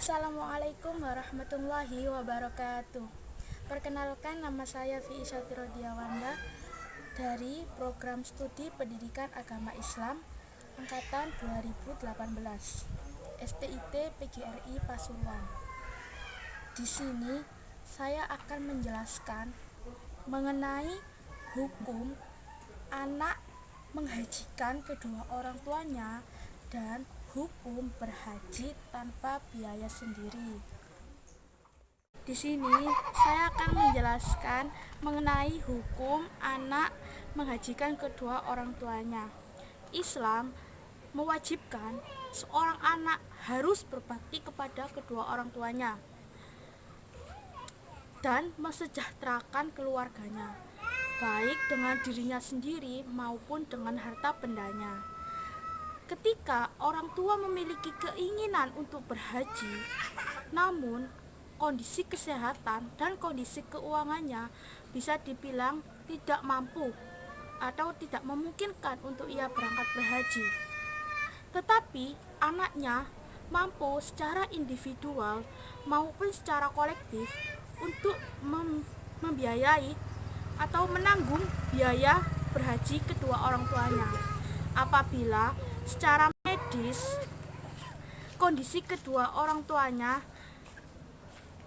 Assalamualaikum warahmatullahi wabarakatuh. Perkenalkan, nama saya Fi Isyatirodiyawanda dari Program Studi Pendidikan Agama Islam Angkatan 2018 STIT PGRI Pasuruan. Di sini saya akan menjelaskan mengenai hukum anak menghajikan kedua orang tuanya dan hukum berhaji tanpa biaya sendiri. Di sini saya akan menjelaskan mengenai hukum anak menghajikan kedua orang tuanya. Islam mewajibkan seorang anak harus berbakti kepada kedua orang tuanya dan mesejahterakan keluarganya, baik dengan dirinya sendiri maupun dengan harta bendanya. Ketika orang tua memiliki keinginan untuk berhaji, namun kondisi kesehatan dan kondisi keuangannya bisa dibilang tidak mampu atau tidak memungkinkan untuk ia berangkat berhaji, tetapi anaknya mampu secara individual maupun secara kolektif untuk membiayai atau menanggung biaya berhaji kedua orang tuanya. Apabila secara medis kondisi kedua orang tuanya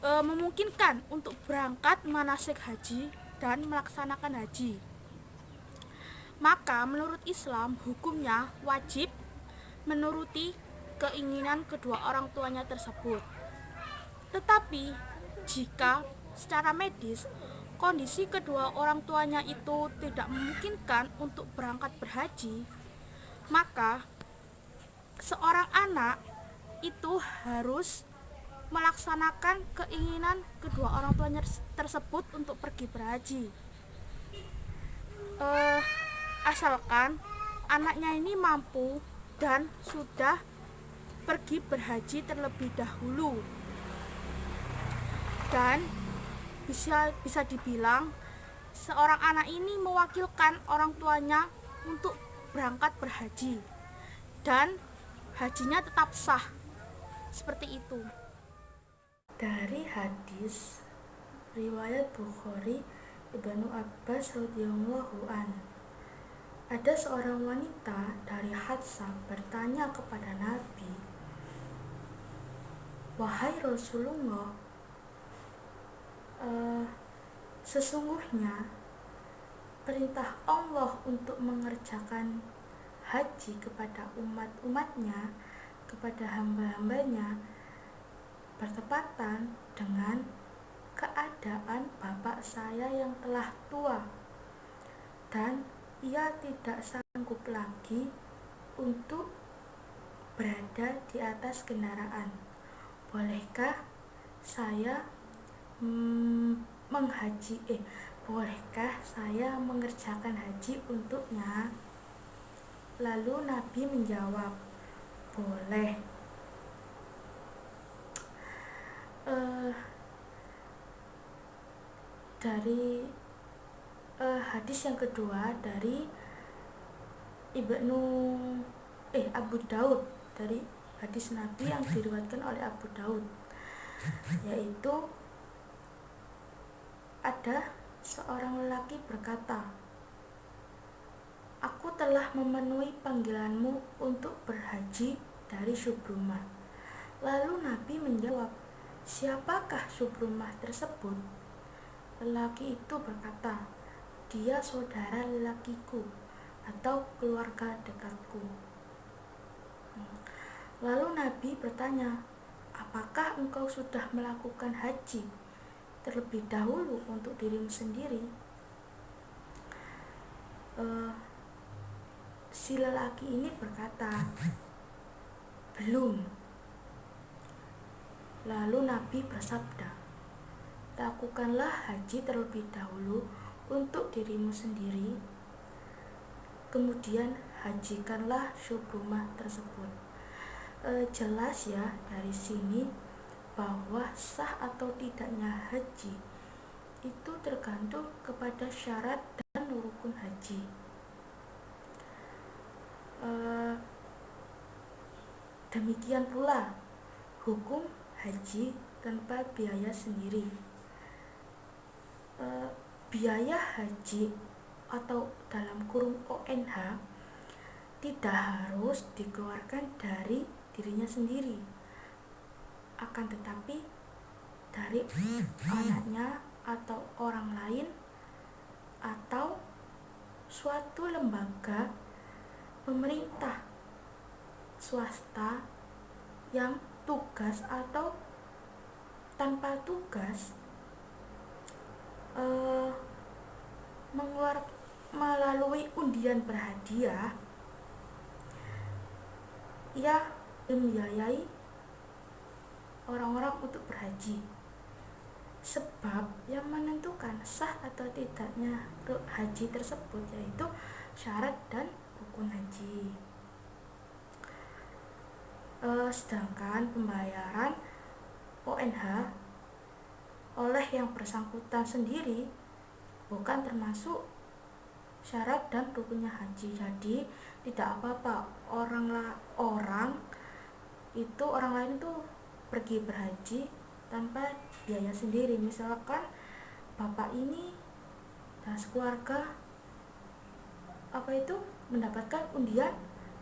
memungkinkan untuk berangkat manasik haji dan melaksanakan haji, maka menurut Islam hukumnya wajib menuruti keinginan kedua orang tuanya tersebut. Tetapi jika secara medis kondisi kedua orang tuanya itu tidak memungkinkan untuk berangkat berhaji, maka seorang anak itu harus melaksanakan keinginan kedua orang tuanya tersebut untuk pergi berhaji. Asalkan anaknya ini mampu dan sudah pergi berhaji terlebih dahulu, dan bisa dibilang seorang anak ini mewakilkan orang tuanya untuk berangkat berhaji dan hajinya tetap sah, seperti itu. Dari hadis riwayat Bukhari Ibnu Abbas radhiyallahu an, ada seorang wanita dari Hadsah bertanya kepada Nabi, "Wahai Rasulullah, sesungguhnya perintah Allah untuk mengerjakan haji kepada umat-umatnya, kepada hamba-hambanya, bertepatan dengan keadaan bapak saya yang telah tua dan ia tidak sanggup lagi untuk berada di atas kendaraan. Bolehkah saya bolehkah saya mengerjakan haji untuknya?" Lalu Nabi menjawab, "Boleh." Dari hadis yang kedua dari Abu Daud, dari hadis Nabi yang diriwayatkan oleh Abu Daud, yaitu ada seorang lelaki berkata, "Aku telah memenuhi panggilanmu untuk berhaji dari Syubrumah." Lalu Nabi menjawab, "Siapakah Syubrumah tersebut?" Lelaki itu berkata, "Dia saudara lelakiku atau keluarga dekatku." Lalu Nabi bertanya, "Apakah engkau sudah melakukan haji terlebih dahulu untuk dirimu sendiri?" Si lelaki ini berkata, "Belum." Lalu Nabi bersabda, "Lakukanlah haji terlebih dahulu untuk dirimu sendiri, kemudian hajikanlah Syubrumah tersebut." Jelas ya dari sini bahwa sah atau tidaknya haji itu tergantung kepada syarat dan rukun haji. Demikian pula hukum haji tanpa biaya sendiri. Biaya haji atau dalam kurung ONH tidak harus dikeluarkan dari dirinya sendiri, akan tetapi dari anaknya atau orang lain atau suatu lembaga pemerintah swasta yang tugas atau tanpa tugas melalui undian berhadiah ia membiayai orang-orang untuk berhaji. Sebab yang menentukan sah atau tidaknya haji tersebut yaitu syarat dan rukun haji. Sedangkan pembayaran ONH oleh yang bersangkutan sendiri bukan termasuk syarat dan rukunnya haji. Jadi tidak apa-apa orang lain itu pergi berhaji tanpa biaya sendiri. Misalkan bapak ini dan sekeluarga mendapatkan undian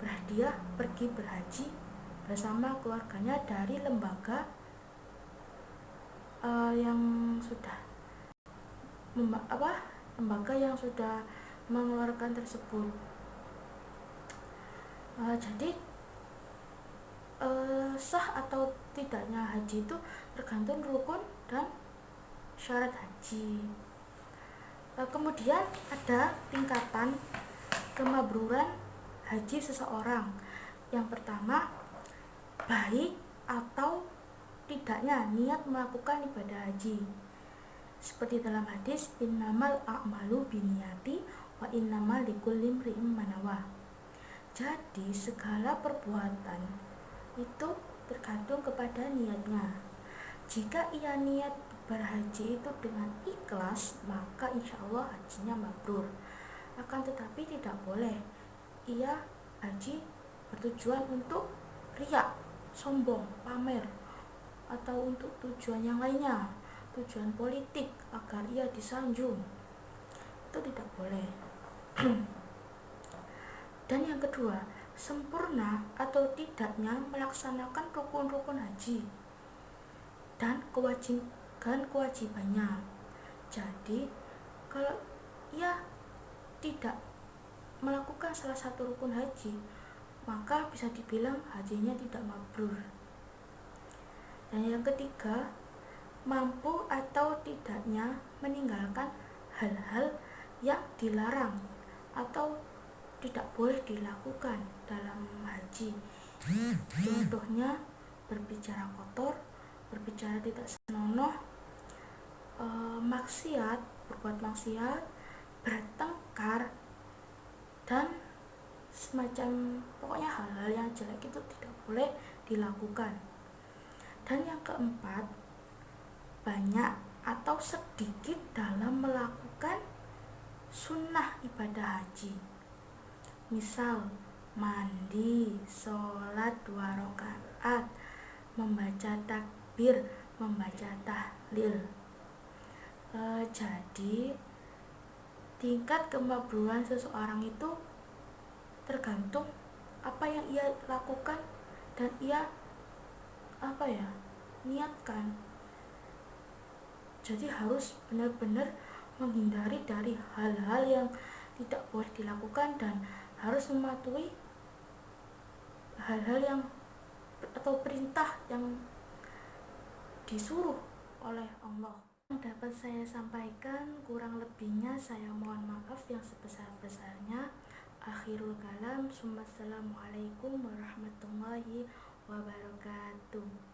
berhadiah pergi berhaji bersama keluarganya dari lembaga lembaga yang sudah mengeluarkan tersebut. Jadi sah atau tidaknya haji itu tergantung rukun dan syarat haji. Kemudian ada tingkatan kemabruran haji seseorang. Yang pertama, baik atau tidaknya niat melakukan ibadah haji. Seperti dalam hadis, innamal a'malu binniyati wa innamal likulli imri'in ma nawa. Jadi segala perbuatan itu tergantung kepada niatnya. Jika ia niat berhaji itu dengan ikhlas, maka insya Allah hajinya mabrur. Akan tetapi tidak boleh ia haji bertujuan untuk riya, sombong, pamer, atau untuk tujuan yang lainnya, tujuan politik agar ia disanjung. Itu tidak boleh. Dan yang kedua, sempurna atau tidaknya melaksanakan rukun-rukun haji dan kewajibannya. Jadi kalau ia tidak melakukan salah satu rukun haji, maka bisa dibilang hajinya tidak mabrur. Dan yang ketiga, mampu atau tidaknya meninggalkan hal-hal yang dilarang atau tidak boleh dilakukan dalam haji. Contohnya berbicara kotor, berbicara tidak senonoh, berbuat maksiat, bertengkar, dan semacam pokoknya hal-hal yang jelek itu tidak boleh dilakukan. Dan yang keempat, banyak atau sedikit dalam melakukan sunnah ibadah haji. Misal mandi, sholat 2 rakaat, membaca takbir, membaca tahlil. Jadi tingkat kemabruran seseorang itu tergantung apa yang ia lakukan dan ia niatkan. Jadi harus benar-benar menghindari dari hal-hal yang tidak boleh dilakukan dan harus mematuhi hal-hal yang atau perintah yang disuruh oleh Allah. Yang dapat saya sampaikan, kurang lebihnya saya mohon maaf yang sebesar-besarnya. Akhirul kalam, assalamualaikum warahmatullahi wabarakatuh.